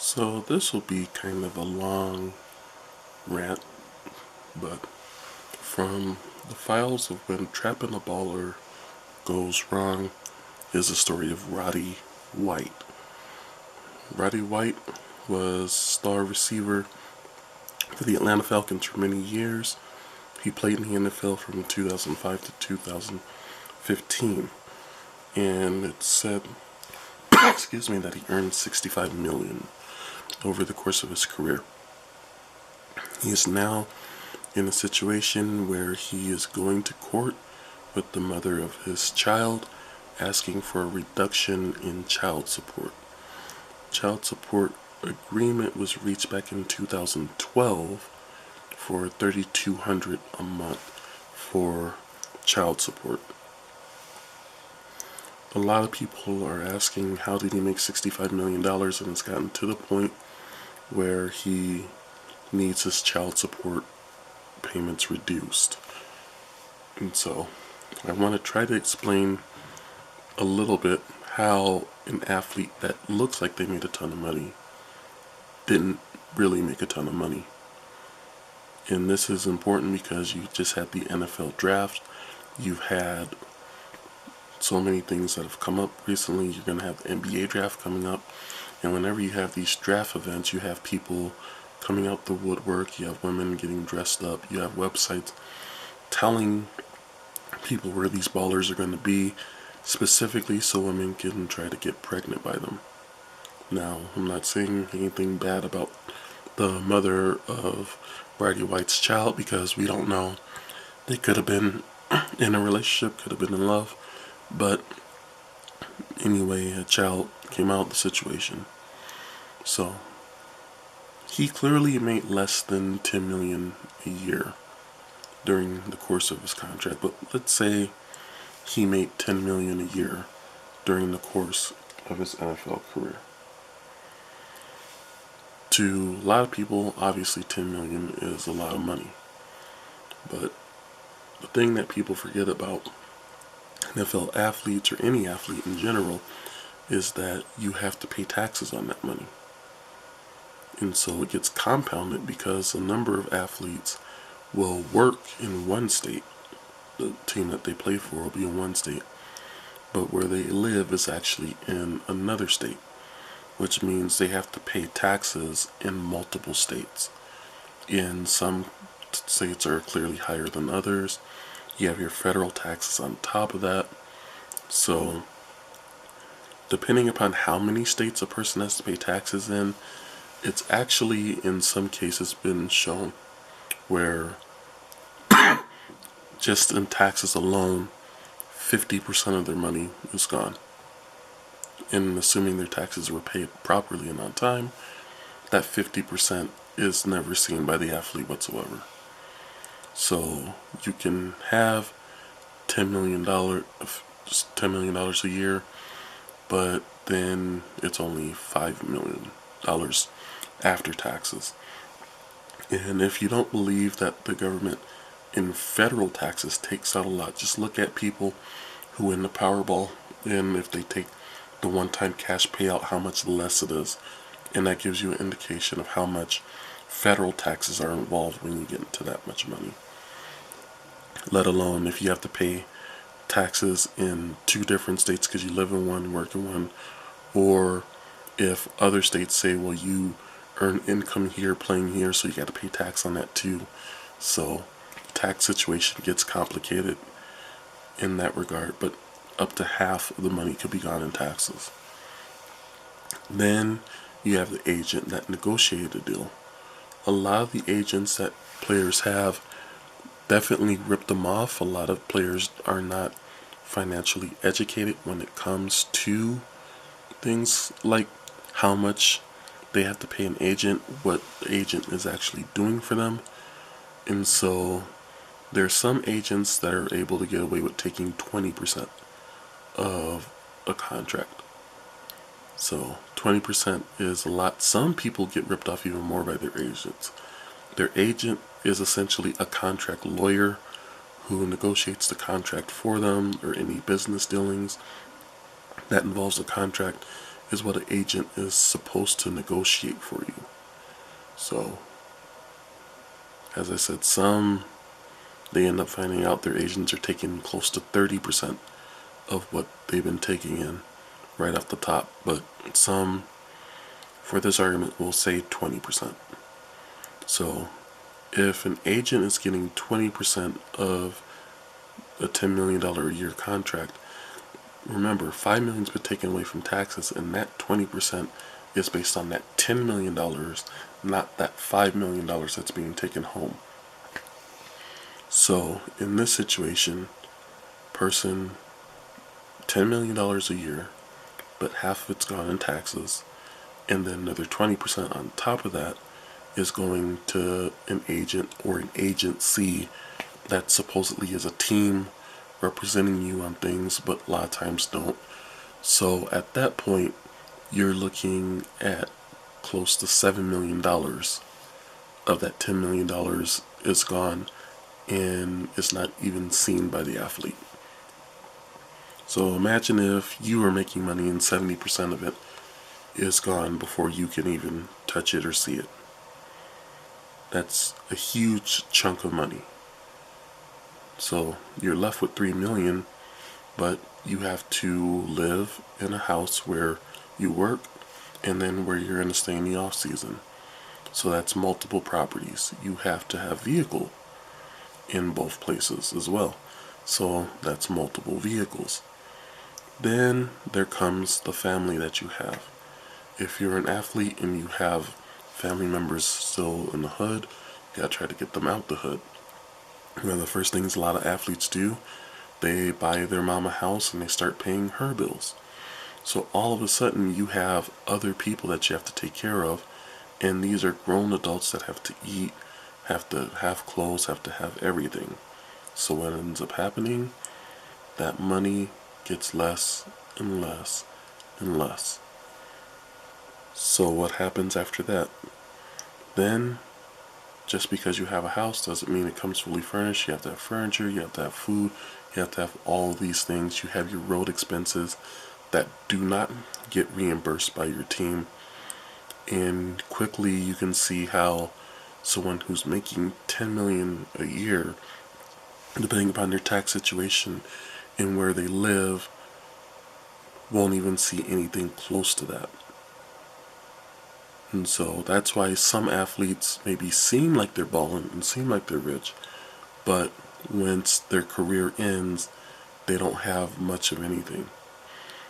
So this will be kind of a long rant, but from the files of when Trapping a Baller Goes Wrong is the story of Roddy White. Roddy White was star receiver for the Atlanta Falcons for many years. He played in the NFL from 2005 to 2015, and it said, excuse me, that he earned $65 million over the course of his career. He is now in a situation where he is going to court with the mother of his child, asking for a reduction in child support. Child support agreement was reached back in 2012 for $3,200 a month for child support. A lot of people are asking, how did he make $65 million, and it's gotten to the point where he needs his child support payments reduced. And so I want to try to explain a little bit how an athlete that looks like they made a ton of money didn't really make a ton of money. And this is important because you just had the NFL draft. You've had so many things that have come up recently. You're going to have the NBA draft coming up. And whenever you have these draft events, you have people coming out the woodwork. You have women getting dressed up. You have websites telling people where these ballers are going to be, specifically so women can try to get pregnant by them. Now, I'm not saying anything bad about the mother of Roddy White's child, because we don't know. They could have been in a relationship, could have been in love, but anyway, a child came out of the situation. So he clearly made less than $10 million a year during the course of his contract, but let's say he made $10 million a year during the course of his NFL career. To a lot of people, obviously $10 million is a lot of money, but the thing that people forget about NFL athletes, or any athlete in general, is that you have to pay taxes on that money. And so it gets compounded because a number of athletes will work in one state. The team that they play for will be in one state, but where they live is actually in another state, which means they have to pay taxes in multiple states. In some states are clearly higher than others. You have your federal taxes on top of that. So depending upon how many states a person has to pay taxes in, it's actually in some cases been shown where just in taxes alone, 50% of their money is gone. And assuming their taxes were paid properly and on time, that 50% is never seen by the athlete whatsoever. So you can have $10 million a year, but then it's only $5 million after taxes. And if you don't believe that the government in federal taxes takes out a lot, just look at people who win the Powerball, and if they take the one-time cash payout, how much less it is. And that gives you an indication of how much federal taxes are involved when you get into that much money. Let alone if you have to pay taxes in two different states because you live in one, work in one, or if other states say, well, you earn income here, playing here, so you got to pay tax on that too. So the tax situation gets complicated in that regard, but up to half of the money could be gone in taxes. Then you have the agent that negotiated the deal. A lot of the agents that players have definitely ripped them off. A lot of players are not financially educated when it comes to things like how much they have to pay an agent, what the agent is actually doing for them. And so there are some agents that are able to get away with taking 20% of a contract. So 20% is a lot. Some people get ripped off even more by their agents. Their agent is essentially a contract lawyer who negotiates the contract for them, or any business dealings that involves a contract. is what an agent is supposed to negotiate for you. So, as I said, they end up finding out their agents are taking close to 30% of what they've been taking in right off the top. But some, for this argument, will say 20%. So, if an agent is getting 20% of a $10 million a year contract, remember, $5 million has been taken away from taxes, and that 20% is based on that $10 million, not that $5 million that's being taken home. So, in this situation, person, $10 million a year, but half of it's gone in taxes, and then another 20% on top of that is going to an agent or an agency that supposedly is a team representing you on things, but a lot of times don't. So at that point, you're looking at close to $7 million of that $10 million is gone and is not even seen by the athlete. So imagine if you are making money and 70% of it is gone before you can even touch it or see it. That's a huge chunk of money. So you're left with $3 million, but you have to live in a house where you work and then where you're going to stay in the off season. So that's multiple properties. You have to have vehicle in both places as well. So that's multiple vehicles. Then there comes the family that you have. If you're an athlete and you have family members still in the hood, you gotta try to get them out the hood. One of the first things a lot of athletes do, they buy their mom a house and they start paying her bills. So all of a sudden you have other people that you have to take care of, and these are grown adults that have to eat, have to have clothes, have to have everything. So what ends up happening, that money gets less and less and less. So what happens after that? Then, just because you have a house doesn't mean it comes fully furnished. You have to have furniture, you have to have food, you have to have all these things. You have your road expenses that do not get reimbursed by your team. And quickly you can see how someone who's making $10 million a year, depending upon their tax situation and where they live, won't even see anything close to that. And so that's why some athletes maybe seem like they're balling and seem like they're rich, but once their career ends, they don't have much of anything.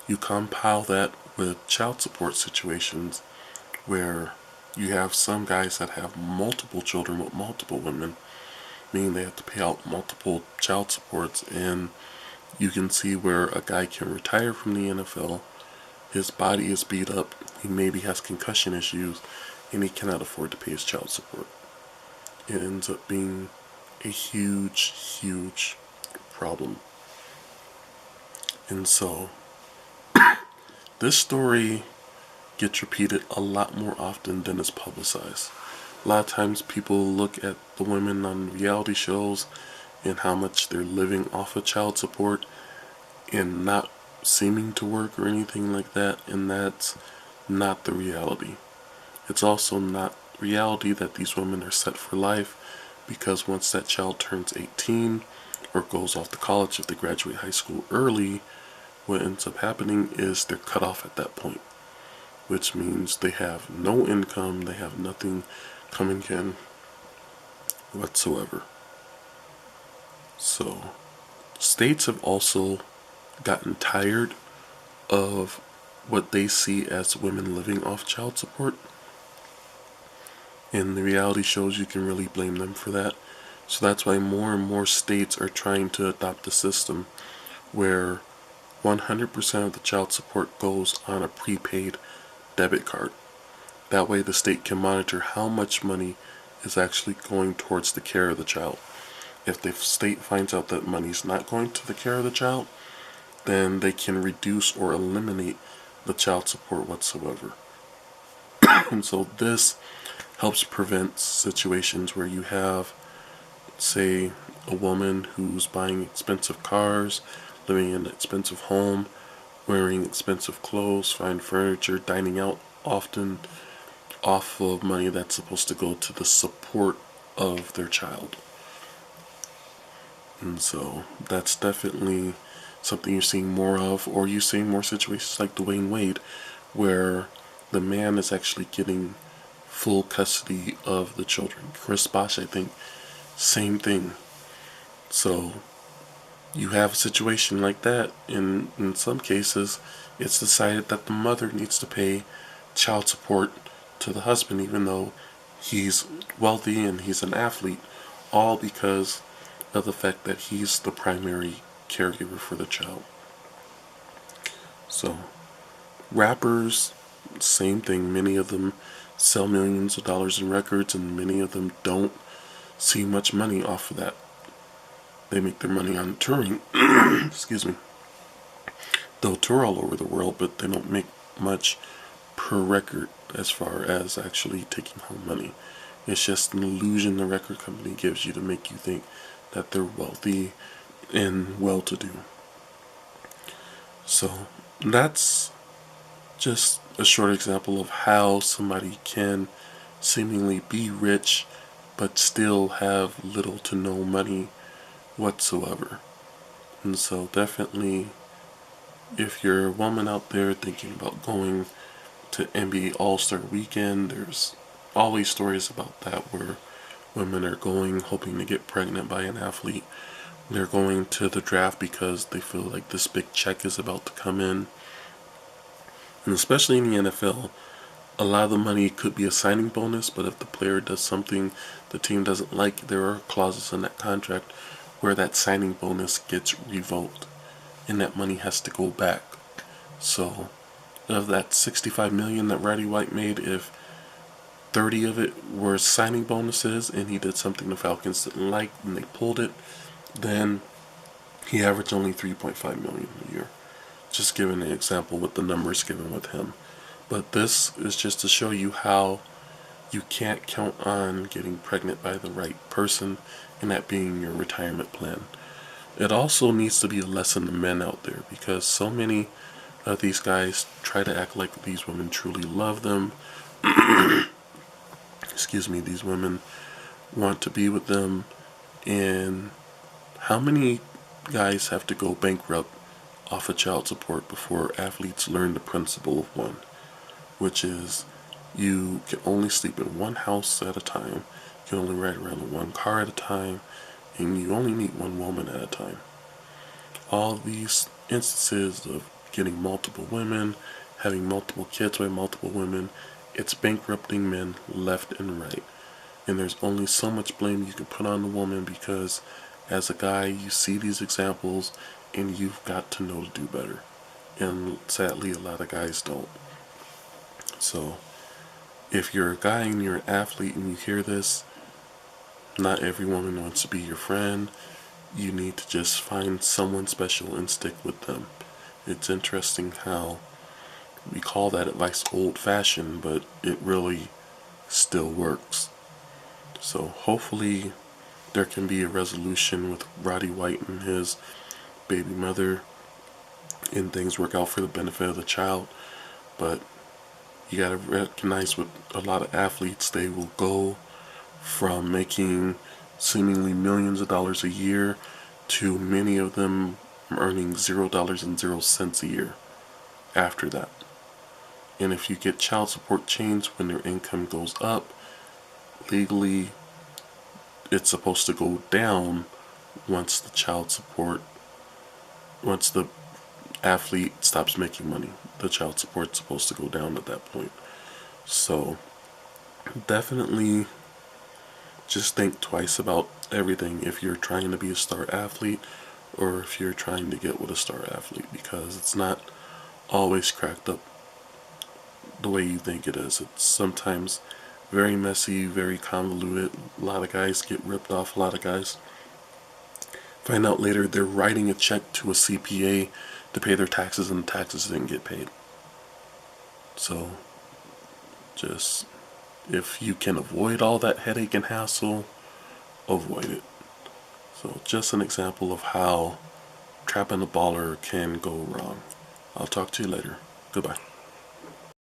You compile that with child support situations where you have some guys that have multiple children with multiple women, meaning they have to pay out multiple child supports, and you can see where a guy can retire from the NFL, his body is beat up, he maybe has concussion issues, and he cannot afford to pay his child support. It ends up being a huge, huge problem. And so, this story gets repeated a lot more often than is publicized. A lot of times people look at the women on reality shows and how much they're living off of child support and not seeming to work or anything like that, and that's not the reality. It's also not reality that these women are set for life, because once that child turns 18 or goes off to college, if they graduate high school early, what ends up happening is they're cut off at that point, which means they have no income, they have nothing coming in whatsoever. So states have also gotten tired of what they see as women living off child support. In the reality shows, you can really blame them for that. So that's why more and more states are trying to adopt a system where 100% of the child support goes on a prepaid debit card. That way the state can monitor how much money is actually going towards the care of the child. If the state finds out that money's not going to the care of the child, then they can reduce or eliminate the child support whatsoever. And so this helps prevent situations where you have, say, a woman who's buying expensive cars, living in an expensive home, wearing expensive clothes, fine furniture, dining out often, off of money that's supposed to go to the support of their child. And so that's definitely something you're seeing more of, or you're seeing more situations like Dwayne Wade, where the man is actually getting full custody of the children. Chris Bosh, I think, same thing. So you have a situation like that. In some cases, it's decided that the mother needs to pay child support to the husband, even though he's wealthy and he's an athlete, all because of the fact that he's the primary caregiver for the child. So, rappers, same thing. Many of them sell millions of dollars in records, and many of them don't see much money off of that. They make their money on touring. Excuse me. They'll tour all over the world, but they don't make much per record as far as actually taking home money. It's just an illusion the record company gives you to make you think that they're wealthy and well-to-do. So that's just a short example of how somebody can seemingly be rich but still have little to no money whatsoever. And so definitely, if you're a woman out there thinking about going to NBA All-Star Weekend, there's always stories about that where women are going hoping to get pregnant by an athlete. They're going to the draft because they feel like this big check is about to come in. And especially in the NFL, a lot of the money could be a signing bonus, but if the player does something the team doesn't like, there are clauses in that contract where that signing bonus gets revoked and that money has to go back. So of that $65 million that Roddy White made, if 30 of it were signing bonuses and he did something the Falcons didn't like and they pulled it, then he averaged only $3.5 million a year. Just giving an example with the numbers given with him. But this is just to show you how you can't count on getting pregnant by the right person and that being your retirement plan. It also needs to be a lesson to men out there, because so many of these guys try to act like these women truly love them. Excuse me, these women want to be with them. And how many guys have to go bankrupt off of child support before athletes learn the principle of one, which is you can only sleep in one house at a time, you can only ride around in one car at a time, and you only meet one woman at a time. All these instances of getting multiple women, having multiple kids by multiple women, it's bankrupting men left and right. And there's only so much blame you can put on the woman, because as a guy you see these examples and you've got to know to do better. And sadly a lot of guys don't. So if you're a guy and you're an athlete and you hear this, not every woman wants to be your friend. You need to just find someone special and stick with them. It's interesting how we call that advice old-fashioned, but it really still works. So hopefully there can be a resolution with Roddy White and his baby mother and things work out for the benefit of the child. But you gotta recognize with a lot of athletes, they will go from making seemingly millions of dollars a year to many of them earning $0.00 a year after that. And if you get child support change when their income goes up, legally it's supposed to go down once the athlete stops making money. The child support's supposed to go down at that point. So definitely just think twice about everything if you're trying to be a star athlete or if you're trying to get with a star athlete, because it's not always cracked up the way you think it is. It's sometimes very messy, very convoluted. A lot of guys get ripped off. A lot of guys find out later they're writing a check to a CPA to pay their taxes and the taxes didn't get paid. So just, if you can avoid all that headache and hassle, avoid it. So just an example of how trapping a baller can go wrong. I'll talk to you later. Goodbye.